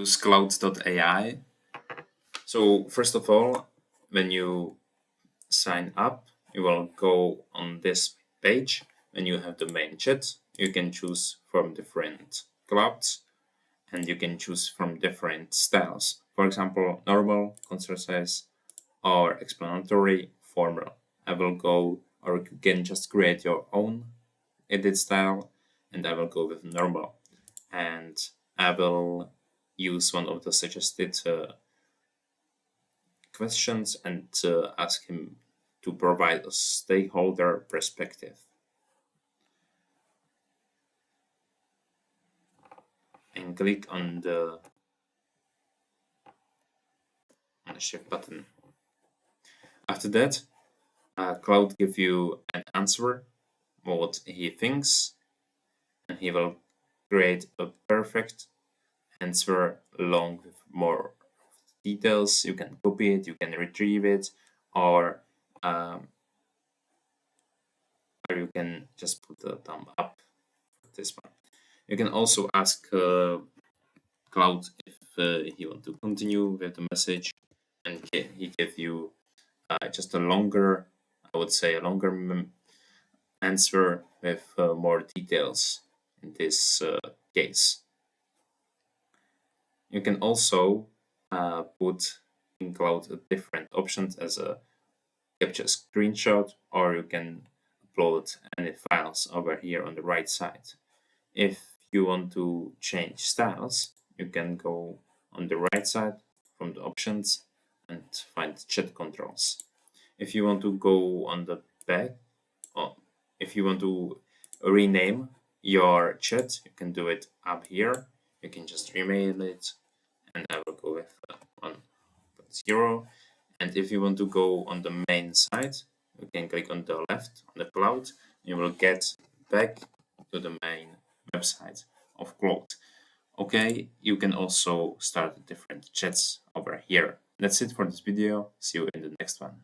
use Cloude AI. So first of all, when you sign up, you will go on this page. When you have the main chat, you can choose from different clouds and you can choose from different styles. For example, normal, concise, or explanatory, formal. I will go, or you can just create your own edit style, and I will go with normal. And I will use one of the suggested questions and ask him to provide a stakeholder perspective. And click on the shift button. After that, Cloud gives you an answer, what he thinks, and he will create a perfect answer along with more details. You can copy it, you can retrieve it, or you can just put a thumb up for this one. You can also ask Cloud if he want to continue with the message, and he give you just a longer, I would say, a longer answer with more details in this case. You can also put in Cloud different options as a capture screenshot, or you can upload any files over here on the right side. If you want to change styles, you can go on the right side from the options and find chat controls. If you want to go on the back, or if you want to rename your chat, you can do it up here. You can just rename it, and I will go with 1.0. And if you want to go on the main side, you can click on the left on the Cloud. You will get back to the main website of Cloud. Okay, you can also start different chats over here. That's it for this video. See you in the next one.